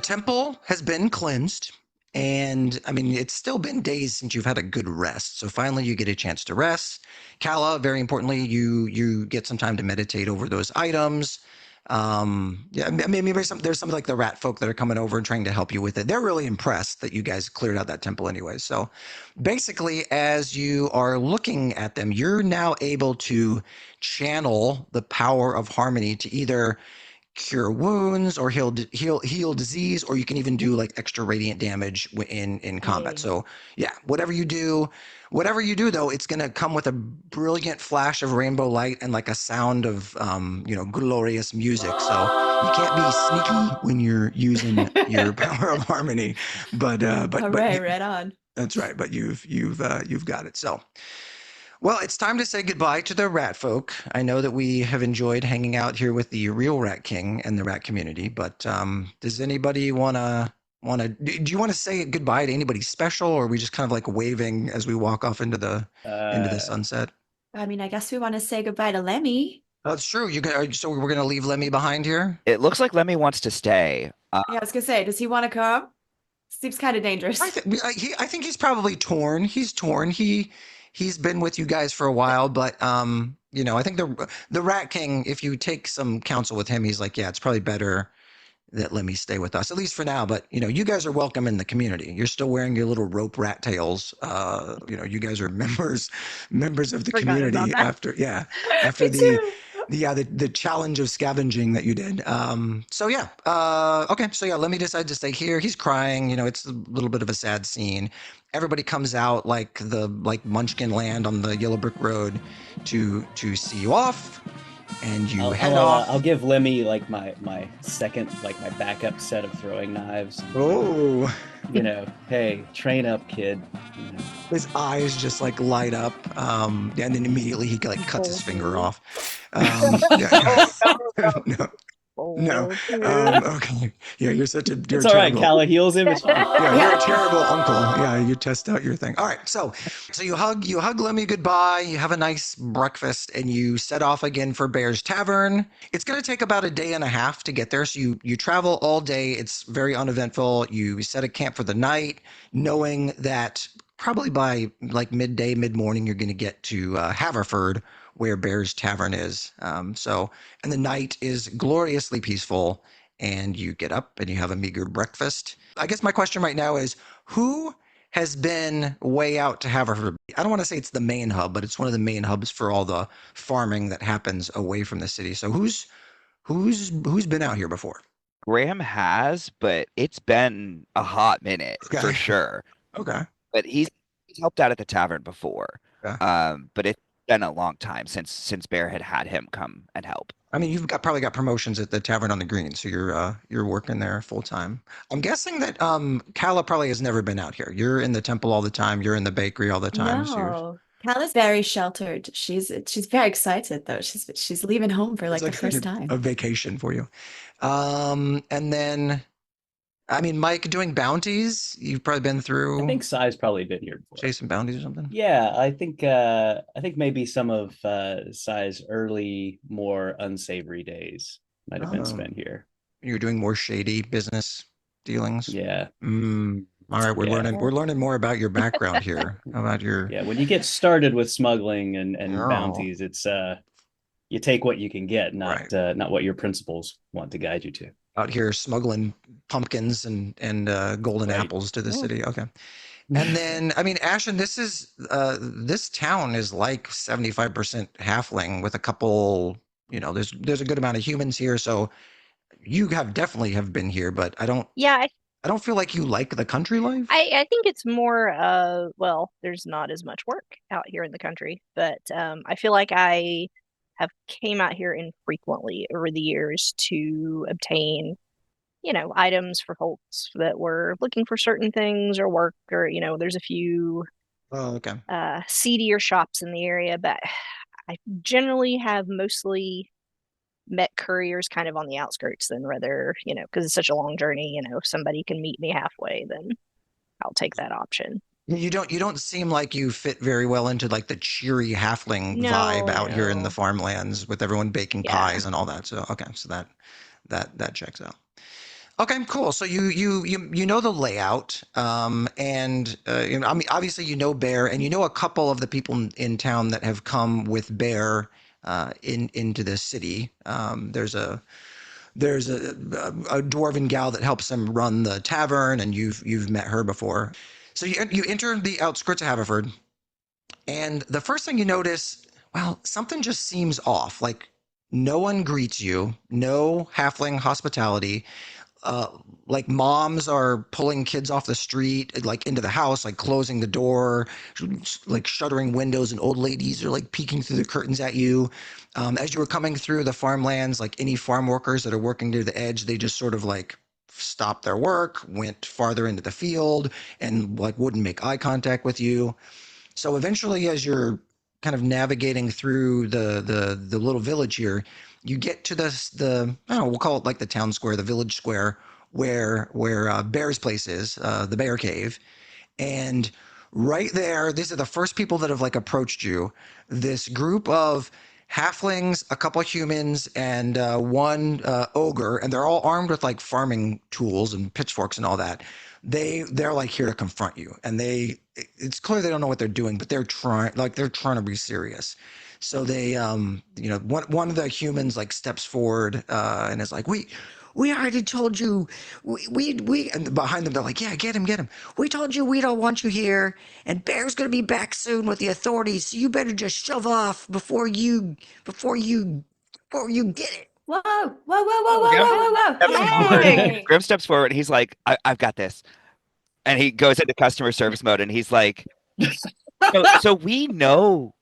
temple has been cleansed. And I mean, it's still been days since you've had a good rest. So finally you get a chance to rest. Kala, very importantly, you get some time to meditate over those items. Yeah, I mean, maybe there's some like the rat folk that are coming over and trying to help you with it. They're really impressed that you guys cleared out that temple anyway. So basically, as you are looking at them, you're now able to channel the power of harmony to either cure wounds or heal disease, or you can even do like extra radiant damage in combat. Hey. So yeah, whatever you do though, it's gonna come with a brilliant flash of rainbow light and like a sound of glorious music. So you can't be sneaky when you're using your power of harmony, All but right, right on. that's right. But you've got it. So. Well, it's time to say goodbye to the rat folk. I know that we have enjoyed hanging out here with the real Rat King and the rat community, but does anybody do you want to say goodbye to anybody special, or are we just kind of like waving as we walk off into the Uh, sunset? I mean, I guess we want to say goodbye to Lemmy. That's true. So we're gonna leave Lemmy behind here? It looks like Lemmy wants to stay. Yeah, I was gonna say, does he want to come? Seems kind of dangerous. I think he's probably torn. He's torn. He's been with you guys for a while, but I think the Rat King, if you take some counsel with him, he's like, yeah, it's probably better that let me stay with us, at least for now. But you guys are welcome in the community. You're still wearing your little rope rat tails. You guys are members of the Forgot about community that. after Me too. the challenge of scavenging that you did. So yeah. Okay. So yeah, let me decide to stay here. He's crying. It's a little bit of a sad scene. Everybody comes out like Munchkin Land on the Yellow Brick Road to see you off, and you head off. I'll give Lemmy like my second, like my backup set of throwing knives. Oh, Hey, train up, kid. his eyes just like light up, and then immediately he like cuts his finger off. Yeah. No, no. Okay. Yeah, you're It's all right. terrible. Kala heals him. It's fine. Yeah, you're a terrible uncle. Yeah, you test out your thing. All right, so you hug Lemmy goodbye. You have a nice breakfast, and you set off again for Bear's Tavern. It's going to take about a day and a half to get there. So you travel all day. It's very uneventful. You set a camp for the night, knowing that probably by like midday, mid morning, you're going to get to Haverford, where Bear's Tavern is. And the night is gloriously peaceful, and you get up and you have a meager breakfast. I guess my question right now is, who has been way out to Haverford? I don't want to say it's the main hub, but it's one of the main hubs for all the farming that happens away from the city. So who's been out here before? Graham has, but it's been a hot minute Okay. for sure. Okay. But he's helped out at the tavern before. Okay. But it's been a long time since Bear had him come and help. I mean, you've probably got promotions at the Tavern on the Green, so you're working there full time. I'm guessing that Kala probably has never been out here. You're in the temple all the time. You're in the bakery all the time. So No. Kala's very sheltered. She's very excited though. She's leaving home for it's like the first time. a vacation for you. And then, I mean, Mike, doing bounties. You've probably been I through think Sai's probably been here before. chasing bounties or something. Yeah, I think maybe some of Sai's early, more unsavory days might have been Oh. spent here. You're doing more shady business dealings. Yeah, All right, we're Yeah. learning more about your background here. About your yeah. When you get started with smuggling and Oh. bounties, it's you take what you can get, not Right. not what your principals want to guide you to. out here smuggling pumpkins and golden Right. apples to the Oh. city. Okay. And then, I mean, Ashen, this town is like 75% halfling with a couple, there's a good amount of humans here. So you definitely have been here, but Yeah, I don't feel like you like the country life. I think it's more well, there's not as much work out here in the country, but I feel like I have came out here infrequently over the years to obtain, items for folks that were looking for certain things or work, or there's a few Oh, okay. seedier shops in the area, but I generally have mostly met couriers kind of on the outskirts than rather, because it's such a long journey, if somebody can meet me halfway, then I'll take that option. You don't seem like you fit very well into like the cheery halfling No, vibe out here in the no. farmlands with everyone baking Yeah. pies and all that. So okay, so that checks out. Okay, cool. So you know the layout, and I mean, obviously you know Bear, and you know a couple of the people in town that have come with Bear into the city. There's a dwarven gal that helps him run the tavern, and you've met her before. So you enter the outskirts of Haverford, and the first thing you notice, well, something just seems off. Like no one greets you, no halfling hospitality. uh, like moms are pulling kids off the street, like into the house, like closing the door, like shuttering windows, and old ladies are like peeking through the curtains at you. As you were coming through the farmlands, like any farm workers that are working near the edge, they just sort of like stopped their work, went farther into the field, and like wouldn't make eye contact with you. So eventually, as you're kind of navigating through the little village here, you get to the I don't know, we'll call it like the town square, the village square, where Bear's place is, the Bear Cave, and right there, these are the first people that have like approached you. This group of halflings, a couple humans, and one ogre, and they're all armed with like farming tools and pitchforks and all that. They're like here to confront you, and it's clear they don't know what they're doing, but they're trying to be serious. So one of the humans like steps forward and is like, we already told you, and behind them they're like, yeah, get him. We told you we don't want you here, and Bear's gonna be back soon with the authorities, so you better just shove off before you get it. Whoa, whoa, whoa, whoa, whoa, Grim whoa, whoa, whoa. steps forward. Hey! Grim steps forward. And he's like, I've got this. And he goes into customer service mode and he's like, so we know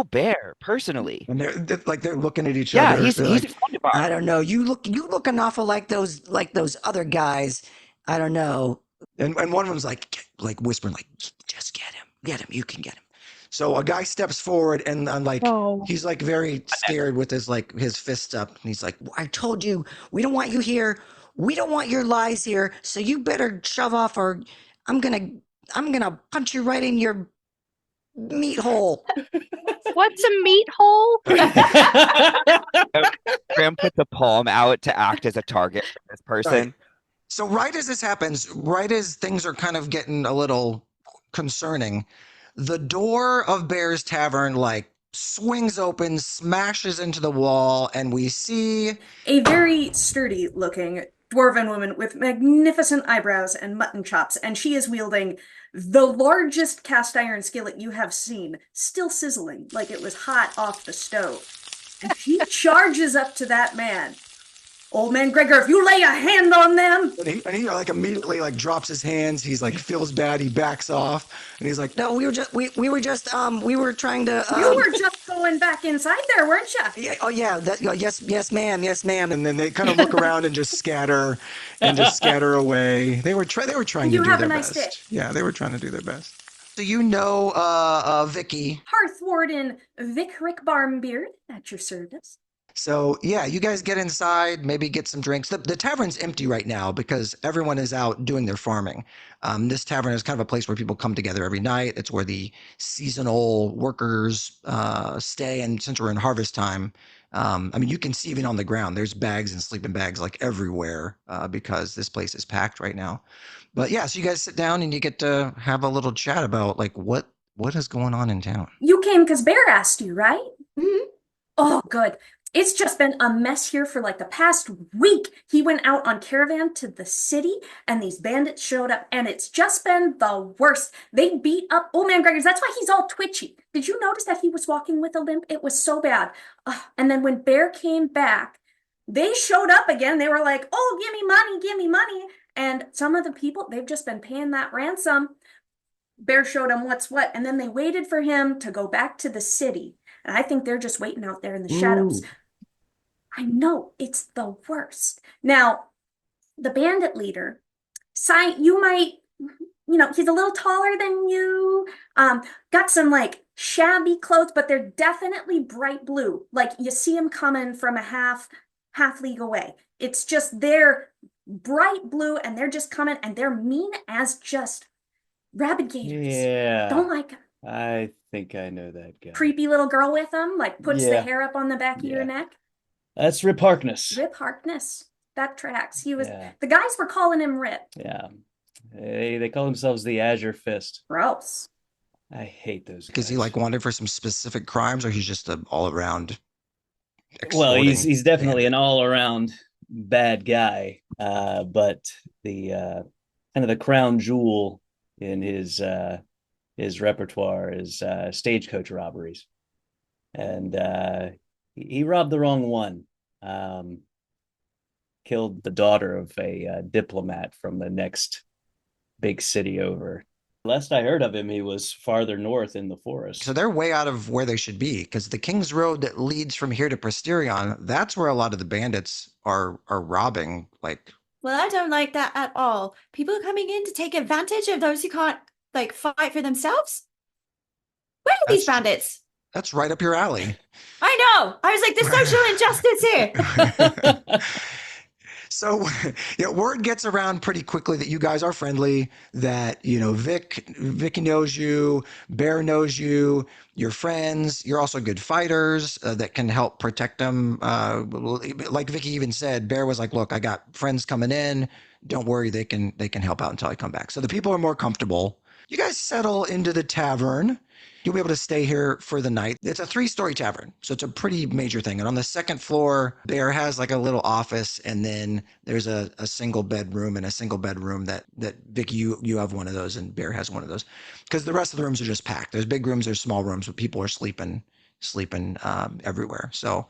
Bear personally. And they're looking at each Yeah, other. he's They're he's like, a friend of I ours. don't know. You look an awful like those other guys. I don't know. And one of them's like whispering, like, just get him. You can get him. So a guy steps forward and like Oh. he's like very scared with his fists up. And he's like, I told you we don't want you here. We don't want your lies here. So you better shove off, or I'm gonna I'm gonna punch you right in your meat hole. What's a meat hole? Grim puts a palm out to act as a target for this Right. person. So right as this happens, right as things are kind of getting a little concerning, the door of Bear's Tavern like swings open, smashes into the wall, and we see A very sturdy looking dwarven woman with magnificent eyebrows and mutton chops, and she is wielding the largest cast iron skillet you have seen, still sizzling like it was hot off the stove. And she charges up to that man. Old man Gregor, if you lay a hand on them, and he like immediately like drops his hands. He's like feels bad. He backs off, and he's like, "No, we were trying to you were just going back inside there, weren't you? yeah, oh yeah, yes, ma'am, yes, ma'am." And then they kind of look around and just scatter away. They were trying to You do have their a nice best. day. Yeah, they were trying to do their best. So Vicky. Hearth Warden Vic Rick Barmbeard at your service. So yeah, you guys get inside, maybe get some drinks. The tavern's empty right now because everyone is out doing their farming. This tavern is kind of a place where people come together every night. It's where the seasonal workers stay. And since we're in harvest time, I mean, you can see even on the ground, there's bags and sleeping bags like everywhere because this place is packed right now. But yeah, so you guys sit down and you get to have a little chat about like what is going on in town. You came because Bear asked you, right? Mhm. Oh, good. It's just been a mess here for like the past week. He went out on caravan to the city and these bandits showed up and it's just been the worst. They beat up old man Gregors. That's why he's all twitchy. Did you notice that he was walking with a limp? It was so bad. And then when Bear came back, they showed up again. They were like, oh, give me money, give me money. And some of the people, they've just been paying that ransom. Bear showed them what's what. And then they waited for him to go back to the city. And I think they're just waiting out there in the shadows. Ooh. I know, it's the worst. Now, the bandit leader, you might, he's a little taller than you, got some like shabby clothes, but they're definitely bright blue. Like you see him coming from a half league away. It's just they're bright blue and they're just coming and they're mean as just rabid gators. Yeah. Don't like them. I think I know that guy. Creepy little girl with them, like puts the Yeah. hair up on the back of your Yeah. neck. That's Rip Harkness. Rip Harkness. That tracks. He was Yeah. the guys were calling him Rip. Yeah. They call themselves the Azure Fist. Gross. I hate those Is he guys. like wanted for some specific crimes, or he's just an all around Well, extorting he's definitely bandit? an all around bad guy. But the kind of the crown jewel in his repertoire is stagecoach robberies, and he robbed the wrong one. Killed the daughter of a diplomat from the next big city over. Last I heard of him, he was farther north in the forest. So they're way out of where they should be, because the King's Road that leads from here to Presterion, that's where a lot of the bandits are robbing. Like, Well, I don't like that at all. People are coming in to take advantage of those who can't like fight for themselves. Where are these That's- bandits? that's right up your alley. I know. I was like, there's social injustice here. So, yeah, word gets around pretty quickly that you guys are friendly, that, Vicky knows you, Bear knows you, you're friends, you're also good fighters that can help protect them. Like Vicky even said, Bear was like, look, I got friends coming in. Don't worry, they can help out until I come back. So the people are more comfortable. You guys settle into the tavern. You'll be able to stay here for the night. It's a 3-story tavern, so it's a pretty major thing. And on the second floor, Bear has like a little office, and then there's a single bedroom and a single bedroom that Vicky, you have one of those, and Bear has one of those, because the rest of the rooms are just packed. There's big rooms, there's small rooms, but people are sleeping everywhere. So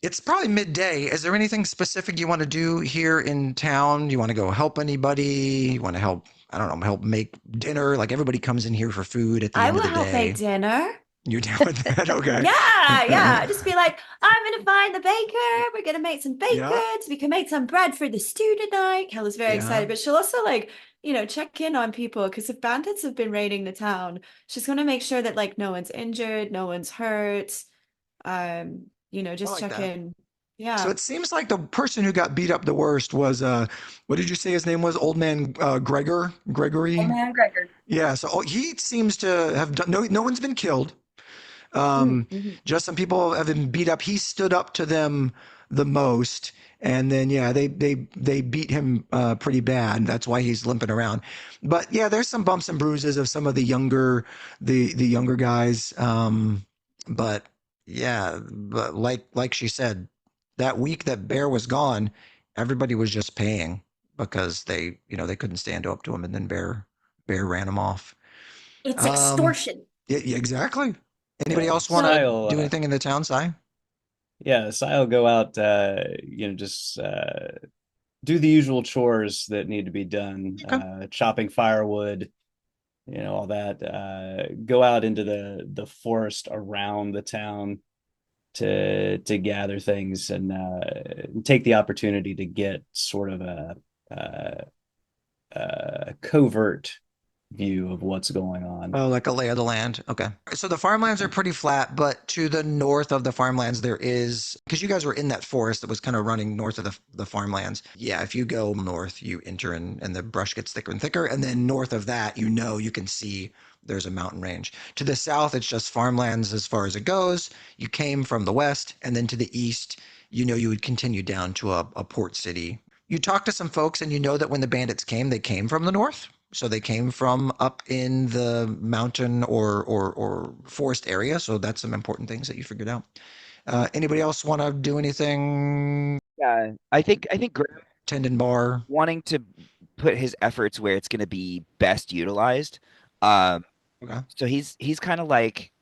it's probably midday. Is there anything specific you want to do here in town? You want to go help anybody? You want to help, I don't know, help make dinner? Like, everybody comes in here for food at the I end will of the help make day. dinner. You're down with that? Okay. Yeah. Just be like, I'm gonna find the baker. We're gonna make some baked Yeah. goods. We can make some bread for the stew tonight. Kelly's very Yeah. excited, but she'll also like, check in on people because if bandits have been raiding the town, she's gonna make sure that like no one's injured, no one's hurt. Just like check that. in. Yeah. So it seems like the person who got beat up the worst was, what did you say his name was? Old man Gregory? Oh man, Gregor. Yeah. So he seems to have done, no one's been killed. Mhm. Just some people have been beat up. He stood up to them the most, and then yeah, they beat him pretty bad. That's why he's limping around. But yeah, there's some bumps and bruises of some of the younger guys. But yeah, but like she said, that week that Bear was gone, everybody was just paying because they couldn't stand up to him, and then Bear ran him off. It's Um, extortion. yeah, exactly. Anybody Yeah, else want to Sile, do anything in the town, Si? yeah, Sile go out, just do the usual chores that need to be done, Okay. chopping firewood, all that. Go out into the forest around the town to gather things and take the opportunity to get sort of a covert view of what's going on. Oh, like a lay of the land. Okay. So the farmlands are pretty flat, but to the north of the farmlands, there is, because you guys were in that forest that was kind of running north of the farmlands. Yeah, if you go north, you enter and the brush gets thicker and thicker. And then north of that, you can see there's a mountain range. To the south, it's just farmlands as far as it goes. You came from the west, and then to the east, you would continue down to a port city. You talk to some folks, and you know that when the bandits came, they came from the north. So they came from up in the mountain or forest area. So that's some important things that you figured out. Anybody else want to do anything? Yeah, I think Graham Tendon bar. wanting to put his efforts where it's going to be best utilized. Um, Okay. so he's kind of like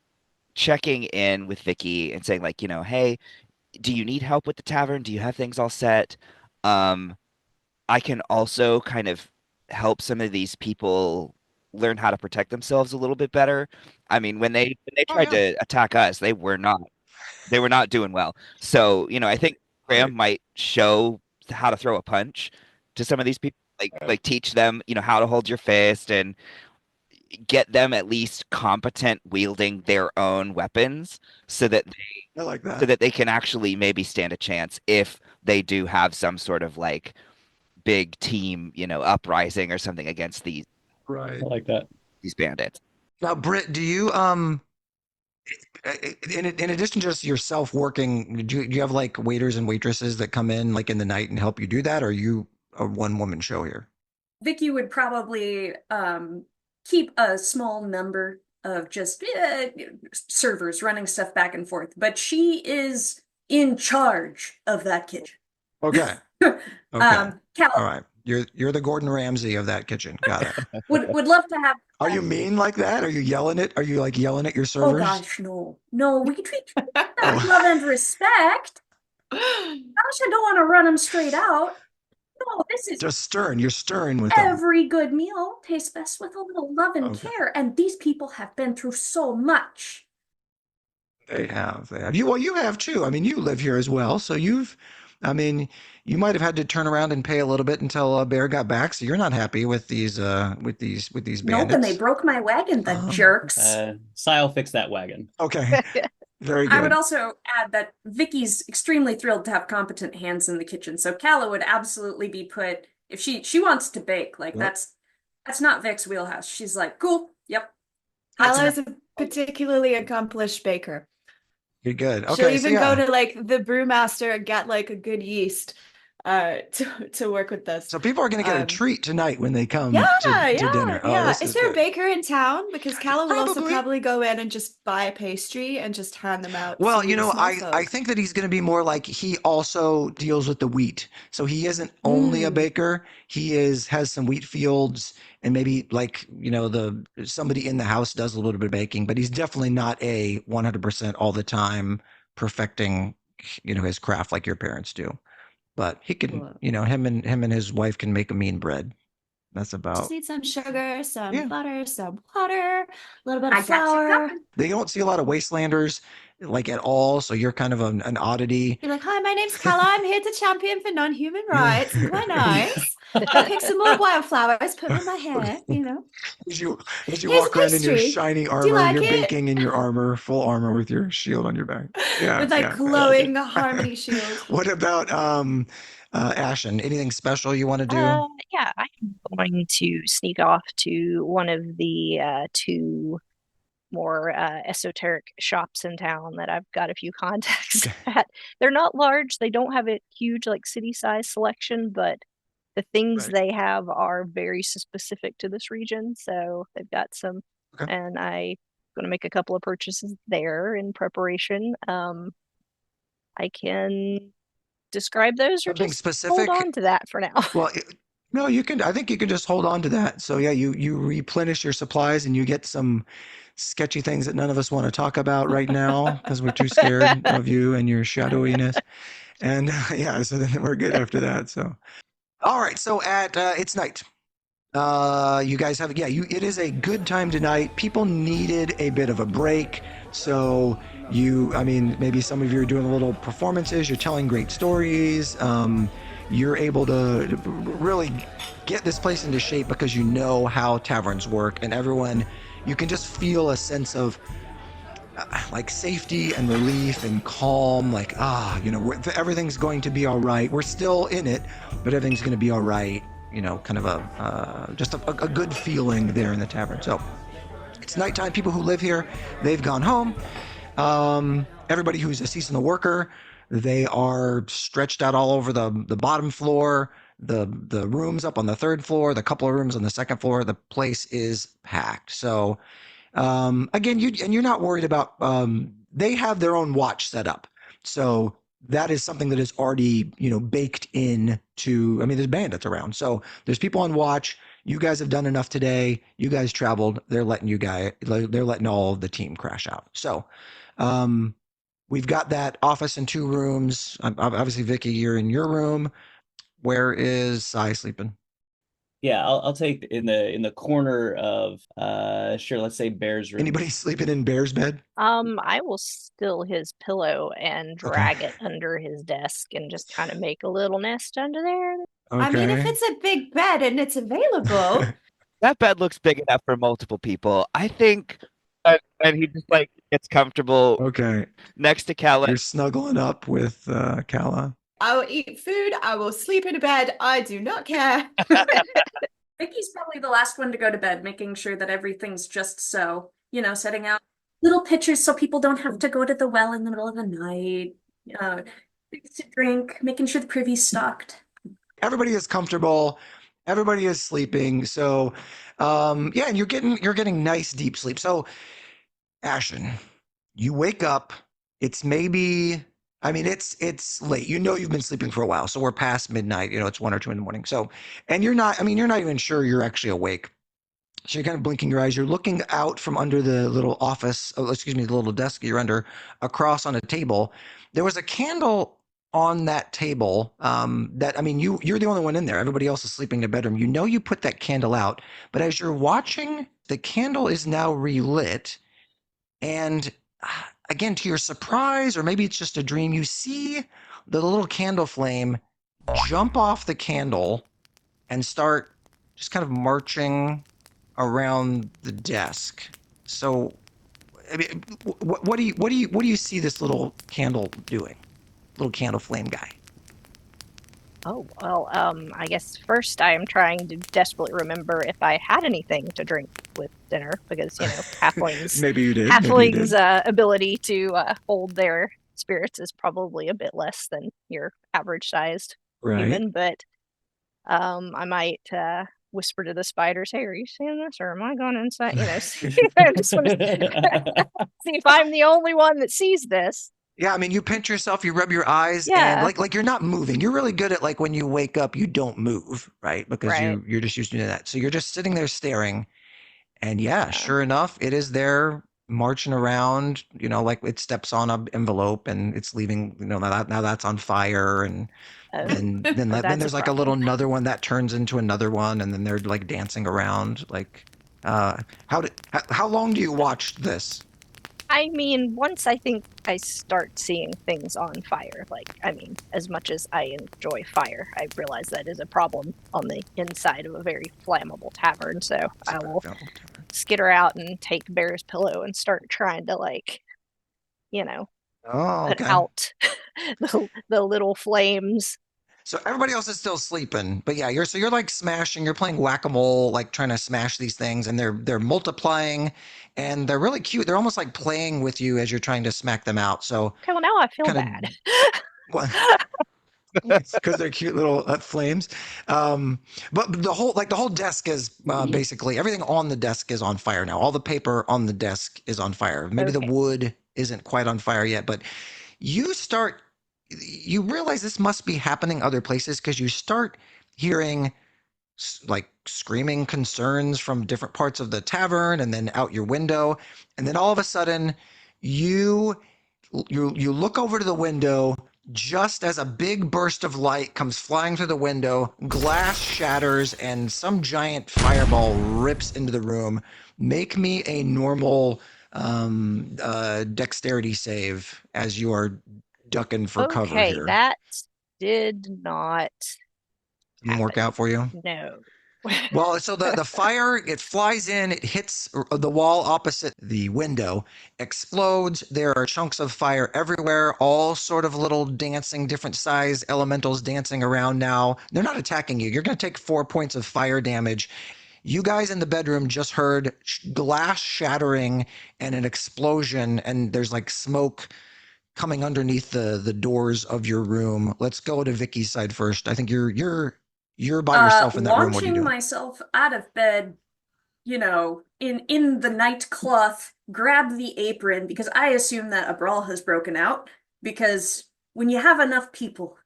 checking in with Vicky and saying like, hey, do you need help with the tavern? Do you have things all set? Um, I can also kind of help some of these people learn how to protect themselves a little bit better. I mean, when they Oh, tried yeah. to attack us, they were not doing well. So, I think Graham Right. might show how to throw a punch to some of these people, like teach them, how to hold your fist and get them at least competent wielding their own weapons so that I like so that. that they can actually maybe stand a chance if they do have some sort of like big team, uprising or something against these Right. I like that. these bandits. Now, Britt, do you In addition to just yourself working, do you have like waiters and waitresses that come in like in the night and help you do that, or are you a one woman show here? Vicky would probably keep a small number of just servers running stuff back and forth, but she is in charge of that kitchen. Okay. Okay. Cal All right. You're the Gordon Ramsay of that kitchen. Got it. would love to have. Are you mean like that? Are you yelling it? Are you like yelling at your Oh servers? gosh, no, we treat them with Oh. love and respect. Gosh, I don't want to run them straight out. No, this is Just stern. You're stern with them. every good meal tastes best with a little love and Okay. care, and these people have been through so much. They have. They have. You have too. I mean, you live here as well, so I mean, you might have had to turn around and pay a little bit until Bear got back. So you're not happy with these bandits. Nope, and they broke my wagon, the jerks. Sile fixed that wagon. Okay. Very good. I would also add that Vicky's extremely thrilled to have competent hands in the kitchen, so Calla would absolutely be put if she wants to bake. Like Yep. that's not Vic's wheelhouse. She's like, cool, yep. Ella is a particularly accomplished baker. You're good. She'll Okay. So even yeah. go to like the brewmaster and get like a good yeast to work with this. So people are going to get a Um, treat tonight when they come Yeah, to yeah, dinner. Oh, yeah. this Is is there a good. baker in town? Because Calla will also Probably. probably go in and just buy a pastry and just hand them out Well, to you the know, small I folk. think that he's going to be more like he also deals with the wheat. So he isn't only a Mm. baker. He has some wheat fields and maybe like, you know, somebody in the house does a little bit of baking, but he's definitely not a 100% all the time perfecting, you know, his craft like your parents do. But he can, Cool. you know, him and his wife can make a mean bread. That's Just about. need some sugar, some Yeah. butter, some water, a little bit I of got you flour. covered. They don't see a lot of wastelanders like at all, so you're kind of an oddity. You're like, hi, my name's Calla. I'm here to champion for non-human Yeah. rights. I'm quite nice. I'll pick some more wildflowers, put them in my hair, you know. As you Here's walk a around in your pastry. shiny Do you armor, like you're it? baking in your armor, full armor with your shield on your back. Yeah, With like yeah. glowing harmony shield. What about Ashen? Anything special you want to do? Yeah, I'm going to sneak off to one of the two more esoteric shops in town that I've got a few contacts at. They're not large, they don't have a huge like city size selection, but the things Right. they have are very specific to this region. So they've got some, Okay. and I'm going to make a couple of purchases there in preparation. I can describe those or Something just specific? hold on to that for now. Well, no, you can. I think you can just hold on to that. So yeah, you replenish your supplies and you get some sketchy things that none of us want to talk about right now because we're too scared of you and your shadowiness. And yeah, so then we're good after that. So, all right. So at it's night. You guys have it is a good time tonight. People needed a bit of a break. So I mean, maybe some of you are doing little performances, you're telling great stories. You're able to really get this place into shape because you know how taverns work, and everyone, you can just feel a sense of like safety and relief and calm, like, you know, everything's going to be all right. We're still in it, but everything's going to be all right. You know, kind of just a good feeling there in the tavern. So it's nighttime. People who live here, they've gone home. Everybody who's a seasonal worker, they are stretched out all over the bottom floor, the rooms up on the third floor, the couple of rooms on the second floor. The place is packed. So again, you're not worried about, they have their own watch set up. So that is something that is already, you know, baked in to, I mean, there's bandits around. So there's people on watch. You guys have done enough today. You guys traveled. They're letting all of the team crash out. So, we've got that office and 2 rooms. Obviously, Vicky, you're in your room. Where is Sai sleeping? Yeah, I'll take in the corner of sure, let's say Bear's room. Anybody sleeping in Bear's bed? I will steal his pillow and drag it under his desk and just kind of make a little nest under there. I mean, if it's a big bed and it's available, That bed looks big enough for multiple people. I think, and he just like gets comfortable Okay. next to Calla. You're snuggling up with Calla. I will eat food, I will sleep in a bed, I do not care. Vicky's probably the last one to go to bed, making sure that everything's just so, you know, setting out little pitchers so people don't have to go to the well in the middle of the night. Things to drink, making sure the privy's stocked. Everybody is comfortable. Everybody is sleeping. So, yeah, and you're getting nice deep sleep. So, Ashen, you wake up. It's maybe, I mean, it's late. You know, you've been sleeping for a while. So we're past midnight. You know, it's 1 or 2 in the morning. So, and you're not. I mean, you're not even sure you're actually awake. So you're kind of blinking your eyes. You're looking out from under the little office, oh, excuse me, the little desk you're under, across on a table. There was a candle on that table. That I mean, you're the only one in there. Everybody else is sleeping in their bedroom. You know you put that candle out, but as you're watching, the candle is now relit, and again, to your surprise, or maybe it's just a dream, you see the little candle flame jump off the candle and start just kind of marching around the desk. So, I mean, what do you see this little candle doing? Little candle flame guy. Oh, well, I guess first I am trying to desperately remember if I had anything to drink with dinner because, Maybe you did. halflings' ability to hold their spirits is probably a bit less than your average sized Right. human, but I might whisper to the spiders, "Hey, are you seeing this, or am I going inside?" I just want to see if I'm the only one that sees this. Yeah, I mean, you pinch yourself, you rub your eyes, and Yeah, like you're not moving. You're really good at like when you wake up, you don't move, right? Because right. you're just used to doing that. So you're just sitting there staring, and yeah, Yeah. sure enough, it is there marching around. You know, like it steps on an envelope and it's leaving. You know, now that's on fire, and Oh, then that's a there's like a problem. little another one that turns into another one, and then they're like dancing around. Like, how long do you watch this? I mean, once I think I start seeing things on fire, as much as I enjoy fire, I realize that is a problem on the inside of a very flammable tavern. So I will skitter out and take Bear's pillow and start trying to, Oh, put okay. out the little flames. So everybody else is still sleeping, but yeah, you're like smashing. You're playing whack-a-mole, like trying to smash these things, and they're multiplying, and they're really cute. They're almost like playing with you as you're trying to smack them out. So Okay, well, now I feel kind bad. of because they're cute little flames. But the whole desk is basically everything on the desk is on fire now. All the paper on the desk is on fire. Maybe the Okay. wood isn't quite on fire yet, but you start you realize this must be happening other places because you start hearing like screaming concerns from different parts of the tavern and then out your window, and then all of a sudden you you look over to the window just as a big burst of light comes flying through the window, glass shatters, and some giant fireball rips into the room. Make me a normal dexterity save as you are ducking for cover Okay, here. that did not Didn't work happen. out for you? No. Well, so the fire, it flies in, it hits the wall opposite the window, explodes. There are chunks of fire everywhere, all sort of little dancing, different size elementals dancing around now. They're not attacking you. You're going to take 4 points of fire damage. You guys in the bedroom just heard glass shattering and an explosion, and there's like smoke coming underneath the doors of your room. Let's go to Vicky's side first. I think you're by yourself in that room. What are you Launching doing? myself out of bed, in the night cloth, grab the apron because I assume that a brawl has broken out. Because when you have enough people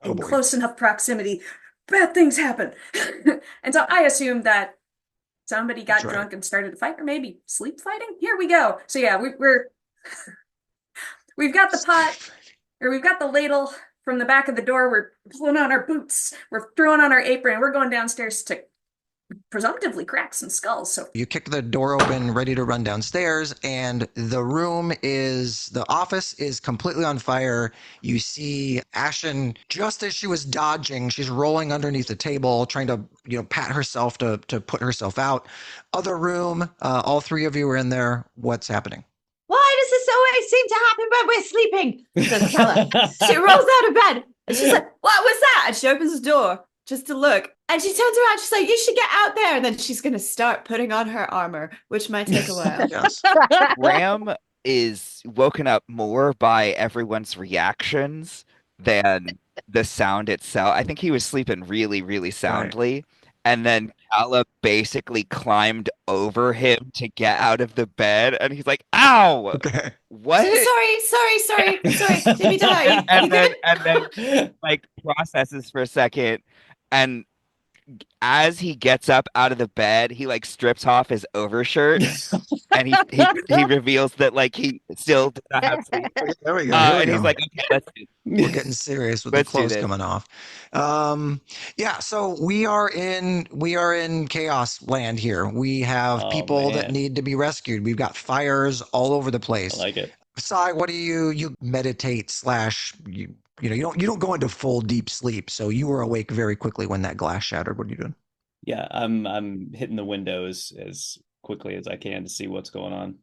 Oh in boy. close enough proximity, bad things happen. And so I assume that somebody That's got right. drunk and started a fight, or maybe sleep fighting. Here we go. So yeah, we've got the pot, or we've got the ladle from the back of the door. We're pulling on our boots. We're throwing on our apron. We're going downstairs to presumptively crack some skulls. So You kick the door open, ready to run downstairs, and the office is completely on fire. You see Ashen, just as she was dodging, she's rolling underneath the table, trying to, pat herself to put herself out. Other room, all three of you are in there. What's happening? Why does this always seem to happen when we're sleeping? Says Keller. She rolls out of bed and she's like, what was that? And she opens the door just to look. And she turns around, she's like, you should get out there. And then she's going to start putting on her armor, which might take a while. Yes. Graham is woken up more by everyone's reactions than the sound itself. I think he was sleeping really, really Right. soundly. And then Kala basically climbed over him to get out of the bed. And he's like, ow, Okay. what? Sorry. Did we die? You And good? then like processes for a second. And as he gets up out of the bed, he like strips off his overshirt and he reveals that like he still does not have sleep. There we go. Here we And he's go. like, okay, We're getting serious with the let's do clothes this. coming off. Yeah, so we are in chaos land here. We have Oh, people that man. need to be rescued. We've got fires all over the I place. like it. Sai, what do you meditate slash you know you don't go into full deep sleep, so you were awake very quickly when that glass shattered. What are you doing? Yeah, I'm hitting the windows as quickly as I can to see what's going on.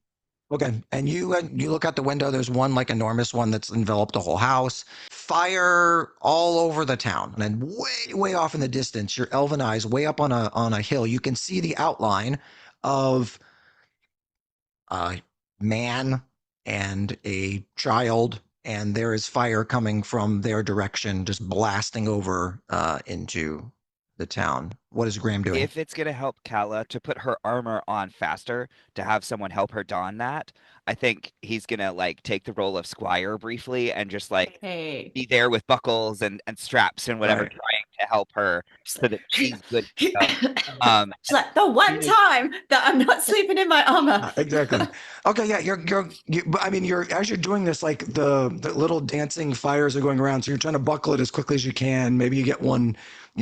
Okay, and you look out the window. There's one like enormous one that's enveloped the whole house. Fire all over the town, and then way off in the distance, your elven eyes way up on a hill. You can see the outline of a man and a child, and there is fire coming from their direction, just blasting over into the town. What is Graham doing? If it's gonna help Kala to put her armor on faster, to have someone help her don that, I think he's gonna like take the role of squire briefly and just like Hey. be there with buckles and straps and whatever, Right. trying to help her so that she's good to go. She's like, the one time that I'm not sleeping in my armor. Exactly. Okay, yeah, I mean, as you're doing this, like the little dancing fires are going around, so you're trying to buckle it as quickly as you can. Maybe you get one,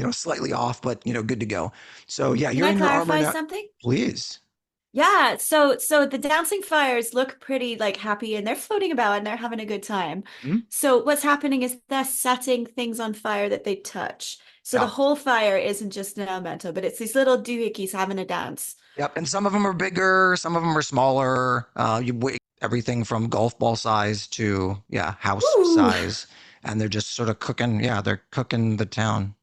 slightly off, but good to go. So yeah, Can you're I in your armor clarify now. something? Please. Yeah, so the dancing fires look pretty like happy and they're floating about and they're having a good time. Hmm? So what's happening is they're setting things on fire that they touch. So the Yeah. whole fire isn't just an elemental, but it's these little doohickeys having a dance. Yep, and some of them are bigger, some of them are smaller. You weigh everything from golf ball size to house Ooh. size, and they're just sort of cooking. Yeah, they're cooking the town.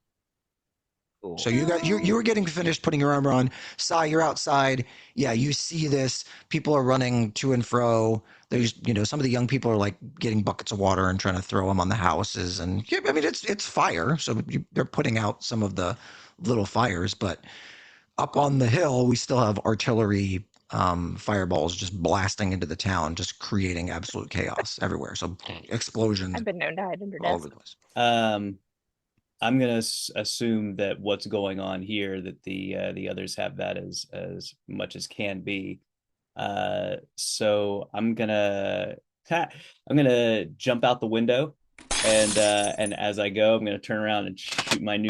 Cool. So you were getting finished putting your armor on. Sai, you're outside. Yeah, you see this. People are running to and fro. There's some of the young people are like getting buckets of water and trying to throw them on the houses. And yeah, I mean it's fire, so they're putting out some of the little fires. But up on the hill, we still have artillery fireballs just blasting into the town, just creating absolute chaos everywhere. So explosions I've been known to hide under all desks. over the place. I'm gonna assume that what's going on here, that the others have that as much as can be. So I'm gonna jump out the window, and as I go, I'm gonna turn around and shoot my new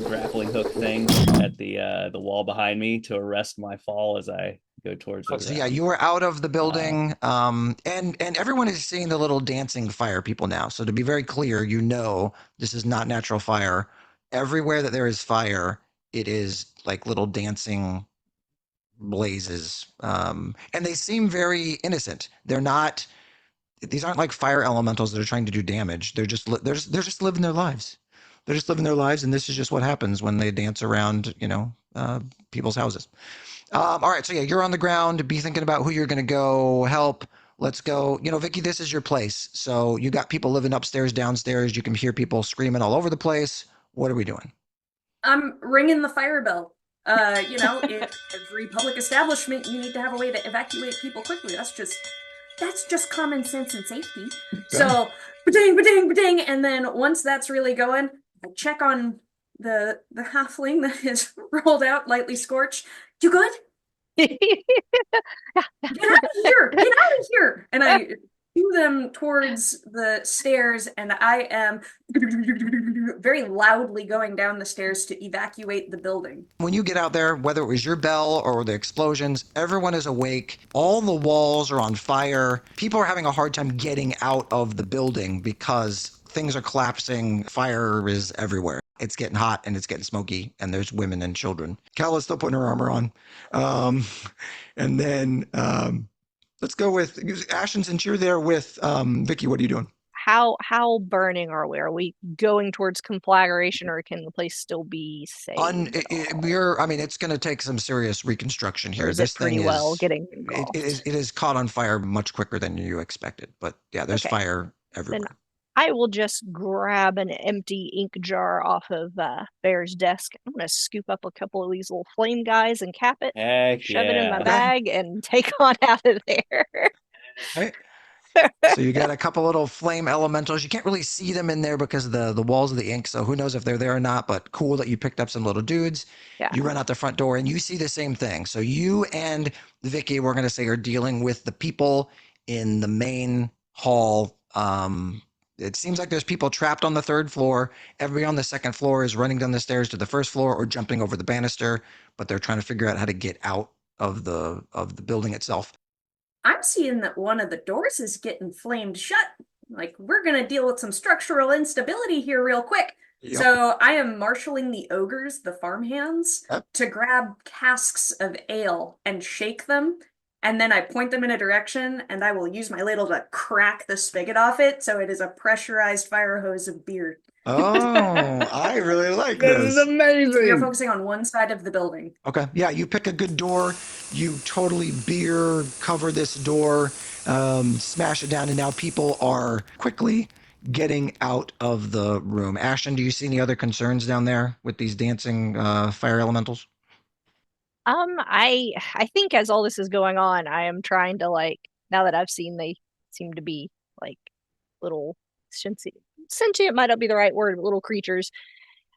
grappling hook thing at the wall behind me to arrest my fall as I go towards the So yeah, ground. you were out of the building, and everyone is seeing the little dancing fire people now. So to be very clear, this is not natural fire. Everywhere that there is fire, it is like little dancing blazes, and they seem very innocent. They're not. These aren't like fire elementals that are trying to do damage. They're just living their lives. They're just living their lives, and this is just what happens when they dance around, people's houses. All right, so yeah, you're on the ground. Be thinking about who you're going to go help. Let's go. Vicky, this is your place. So you got people living upstairs, downstairs. You can hear people screaming all over the place. What are we doing? I'm ringing the fire bell. In every public establishment, you need to have a way to evacuate people quickly. That's just common sense and safety. So, ba-ding, ba-ding, ba-ding, and then once that's really going, I check on the halfling that is rolled out, lightly scorched. You good? Get out of here! Get out of here! And I do them towards the stairs, and I am very loudly going down the stairs to evacuate the building. When you get out there, whether it was your bell or the explosions, everyone is awake. All the walls are on fire. People are having a hard time getting out of the building because things are collapsing. Fire is everywhere. It's getting hot and it's getting smoky, and there's women and children. Cal is still putting her armor on. And then let's go with Ashen, since you're there with Vicky. What are you doing? how burning are we? Are we going towards conflagration, or can the place still be saved at all? I mean, it's going to take some serious reconstruction Or here. is it This pretty thing well is, getting engulfed? it is caught on fire much quicker than you expected. But yeah, there's Okay. fire Then everywhere. I will just grab an empty ink jar off of Bear's desk. I'm gonna scoop up a couple of these little flame guys and cap it, Heck shove it in my yeah. Okay. bag, and take on out of there. Right. So you got a couple little flame elementals. You can't really see them in there because of the walls of the ink. So who knows if they're there or not, but cool that you picked up some little dudes. Yeah. You run out the front door and you see the same thing. So you and Vicky, we're going to say, are dealing with the people in the main hall. It seems like there's people trapped on the third floor. Everybody on the second floor is running down the stairs to the first floor or jumping over the banister, but they're trying to figure out how to get out of the building itself. I'm seeing that one of the doors is getting flamed shut. Like, we're gonna deal with some structural instability here real quick. Yep. So I am marshaling the ogres, the farmhands, Yep. to grab casks of ale and shake them. And then I point them in a direction, and I will use my ladle to crack the spigot off it, so it is a pressurized fire hose of beer. Oh, I really like This is this. We are amazing. focusing on one side of the building. Okay. Yeah, you pick a good door. You totally beer cover this door, smash it down, and now people are quickly getting out of the room. Ashton, do you see any other concerns down there with these dancing fire elementals? I think as all this is going on, I am trying to like, now that I've seen they seem to be like little sentient might not be the right word, but little creatures.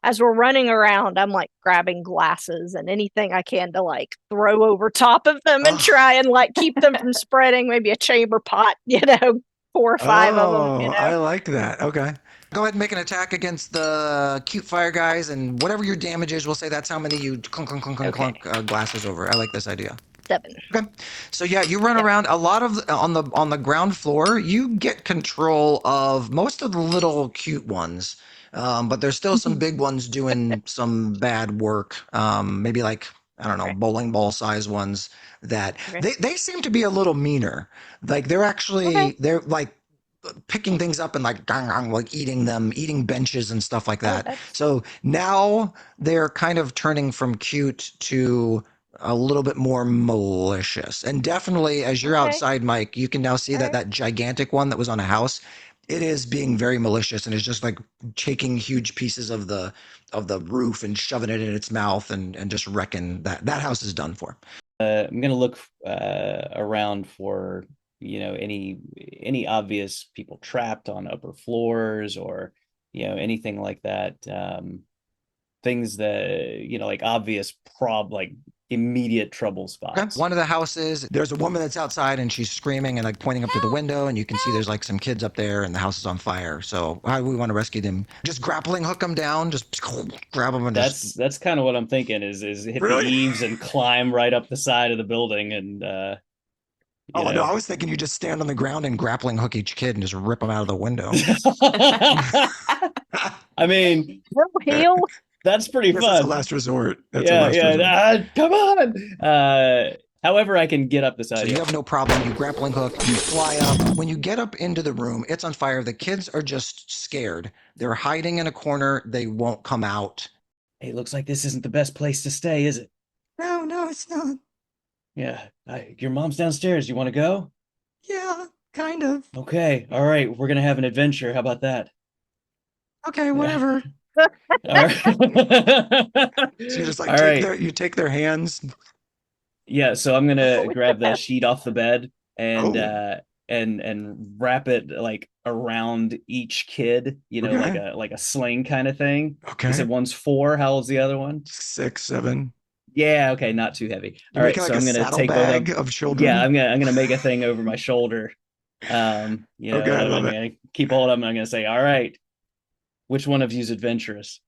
As we're running around, I'm like grabbing glasses and anything I can to like throw over top of them and Oh. try and like keep them from spreading. Maybe a chamber pot, 4 or 5 of them, I like that. Okay. Go ahead and make an attack against the cute fire guys, and whatever your damage is, we'll say that's how many you clunk, clunk, clunk, clunk, Okay. clunk glasses over. I like this idea. 7. Okay. So yeah, you run Yeah. around a lot of on the ground floor. You get control of most of the little cute ones, but there's still some big ones doing some bad work. Maybe like I don't know, Okay. bowling ball size ones that Okay. they seem to be a little meaner. Like they're actually Okay. they're like picking things up and like like eating them, eating benches and stuff like Oh, that. that's So now they're kind of turning from cute to a little bit more malicious. And definitely as you're okay. outside, Mike, you can now see All that right. that gigantic one that was on a house, it is being very malicious and is just like taking huge pieces of the roof and shoving it in its mouth and just wrecking that house is done for. I'm gonna look around for any obvious people trapped on upper floors or anything like that. Things that like obvious like immediate trouble Okay. spots. One of the houses, there's a woman that's outside and she's screaming and like pointing up to the window, and you can see there's like some kids up there and the house is on fire. So how do we want to rescue them? Just grappling hook them down, just grab them and just. That's kind of what I'm thinking is hit Really? the eaves and climb right up the side of the building and Oh no, know. I was thinking you just stand on the ground and grappling hook each kid and just rip them out of the window. I mean, Heal. that's pretty Yes, that's a fun. last resort. That's a Yeah, last resort. come on. However, I can get up the So side. you have no problem. You grappling hook, you fly up. When you get up into the room, it's on fire. The kids are just scared. They're hiding in a corner. They won't come out. Hey, looks like this isn't the best place to stay, is it? No, it's not. Yeah, your mom's downstairs. You want to go? Yeah, kind of. Okay, all right. We're gonna have an adventure. How about that? Okay, whatever. All right. So you just like All right. you take their hands. Yeah, so I'm gonna grab the sheet off the bed and Oh. and wrap it like around each kid, Okay. like a sling kind of thing. Okay. You said one's 4. How old's the other one? 6, 7. Yeah, okay, not too heavy. You're All right, making so like I'm a gonna take both saddlebag of children. Yeah, I'm gonna make a thing over my shoulder. Okay, I I'm love it. gonna keep hold of them. I'm gonna say, all right, which one of you's adventurous?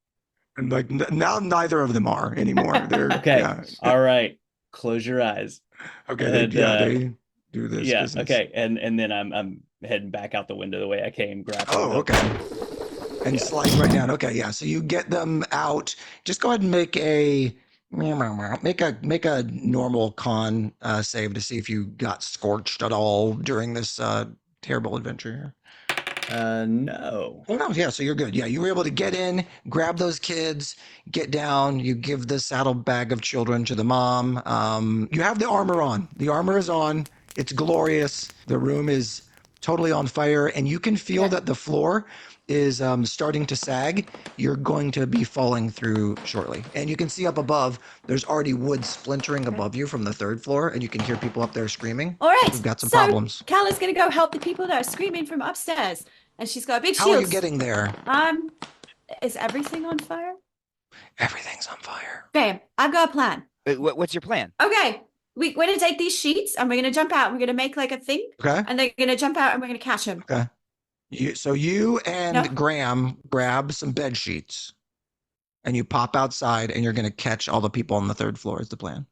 And like now, neither of them are anymore. They're Okay, yeah. all right, close your eyes. Okay, And, they do this Yeah, business. okay, and then I'm heading back out the window the way I came, grappling. Oh, hook. okay. And Yeah. slide right down. Okay, yeah. So you get them out. Just go ahead and make a normal con save to see if you got scorched at all during this terrible adventure here. No. Oh no, yeah, so you're good. Yeah, you were able to get in, grab those kids, get down. You give the saddlebag of children to the mom. You have the armor on. The armor is on. It's glorious. The room is totally on fire, and you can feel Okay. that the floor is starting to sag. You're going to be falling through shortly, and you can see up above. There's already wood splintering above you from the third floor, and you can hear people up there screaming. All right. We've got some So problems. Callie's gonna go help the people that are screaming from upstairs, and she's got a big How are shield. you getting there? Is everything on fire? Everything's on fire. Okay, I've got a plan. What's your plan? Okay, we're gonna take these sheets and we're gonna jump out. We're gonna make like a thing, Okay. and they're gonna jump out and we're gonna catch them. Okay. You and No. Graham grab some bed sheets and you pop outside and you're going to catch all the people on the third floor is the plan.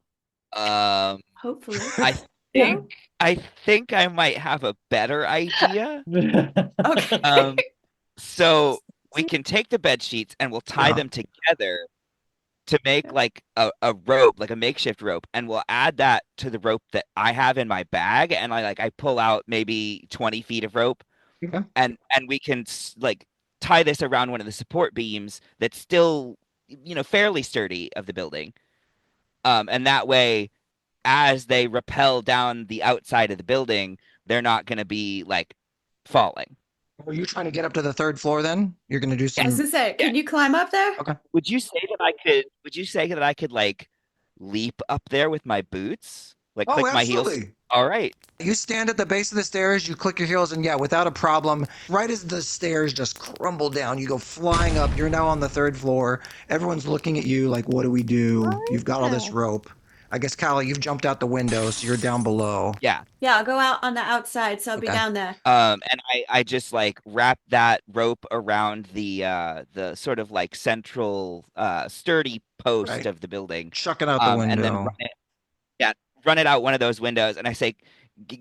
Hopefully. I No? think I think I might have a better idea. Okay. So we can take the bed sheets and we'll tie them together to make like a rope, like a makeshift rope, and we'll add that to the rope that I have in my bag, and I pull out maybe 20 feet of rope, Okay. and we can like tie this around one of the support beams that's still, fairly sturdy of the building. And that way, as they rappel down the outside of the building, they're not going to be like falling. Are you trying to get up to the third floor then? You're going to do I was some. gonna say, can you climb up there? Okay. Would you say that I could? Would you say that I could like leap up there with my boots? Like Oh, click my heels? absolutely. All right. You stand at the base of the stairs, you click your heels, and yeah, without a problem, right as the stairs just crumble down, you go flying up. You're now on the third floor. Everyone's looking at you like, what do we do? You've got all this rope. I guess, Callie, you've jumped out the window, so you're down below. Yeah. Yeah, I'll go out on the outside, so I'll be Okay. down there. And I just like wrap that rope around the sort of like central sturdy post Right. of the building. Chuck it out the window. And then run it out one of those windows, and I say,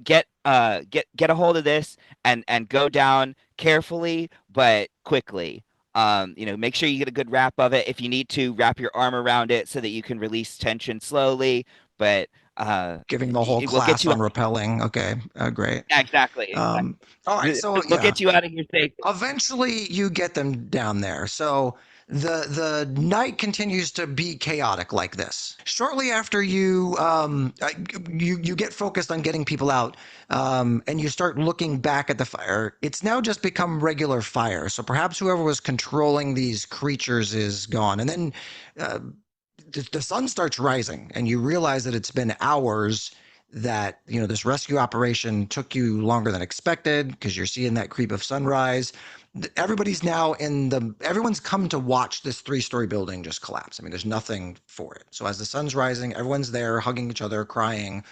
get a hold of this and go down carefully but quickly. Make sure you get a good wrap of it. If you need to, wrap your arm around it so that you can release tension slowly. But Giving the whole we'll class get you on rappelling. Okay, great. exactly. All right, so we'll yeah. get you out of here safe. Eventually, you get them down there. So the night continues to be chaotic like this. Shortly after you get focused on getting people out, and you start looking back at the fire. It's now just become regular fire. So perhaps whoever was controlling these creatures is gone, and then the sun starts rising, and you realize that it's been hours that this rescue operation took you longer than expected because you're seeing that creep of sunrise. Everybody's now everyone's come to watch this 3-story building just collapse. I mean, there's nothing for it. So as the sun's rising, everyone's there hugging each other, crying.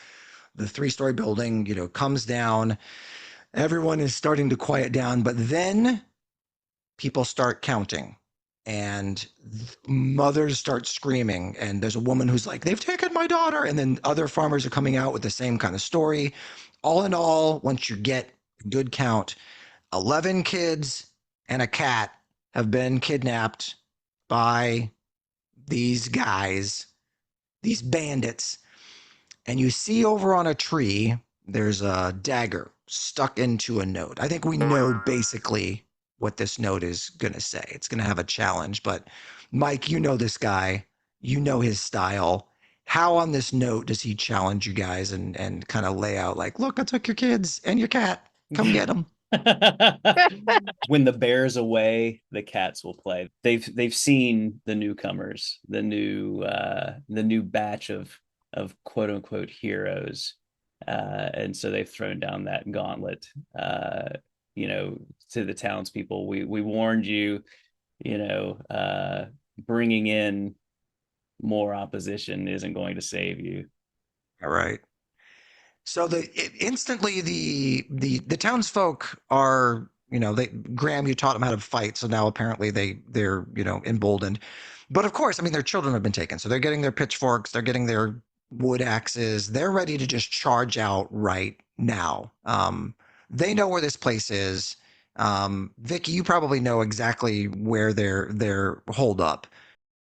The 3-story building comes down. Everyone is starting to quiet down, but then people start counting. And mothers start screaming, and there's a woman who's like, they've taken my daughter, and then other farmers are coming out with the same kind of story. All in all, once you get a good count, 11 kids and a cat have been kidnapped by these guys, these bandits. And you see over on a tree, there's a dagger stuck into a note. I think we know basically what this note is going to say. It's going to have a challenge, but Mike, you know this guy, you know his style. How on this note does he challenge you guys and kind of lay out like, look, I took your kids and your cat, come get them. When the bear's away, the cats will play. They've seen the newcomers, the new batch of quote unquote heroes, and so they've thrown down that gauntlet. To the townspeople, we warned you. Bringing in more opposition isn't going to save you. All right. So instantly the townsfolk are, Graham, you taught them how to fight, so now apparently they're emboldened. But of course, I mean, their children have been taken, so they're getting their pitchforks, they're getting their wood axes, they're ready to just charge out right now. They know where this place is. Vicky, you probably know exactly where they're holed up.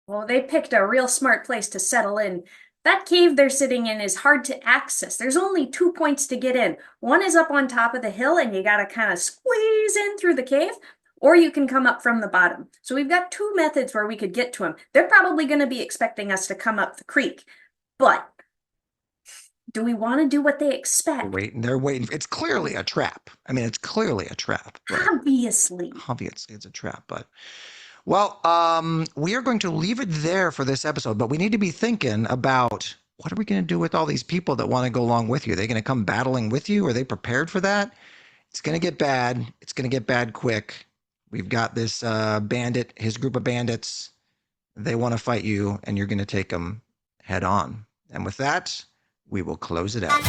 Well, they picked a real smart place to settle in. That cave they're sitting in is hard to access. There's only 2 points to get in. One is up on top of the hill, and you gotta kind of squeeze in through the cave, or you can come up from the bottom. So we've got 2 methods where we could get to them. They're probably going to be expecting us to come up the creek, but do we want to do what they expect? They're waiting. It's clearly a trap. I mean, it's clearly a trap. Obviously. Obviously, it's a trap, but well, we are going to leave it there for this episode, but we need to be thinking about what are we going to do with all these people that want to go along with you? Are they going to come battling with you? Are they prepared for that? It's going to get bad. It's going to get bad quick. We've got this bandit, his group of bandits. They want to fight you, and you're going to take them head on. And with that, we will close it out.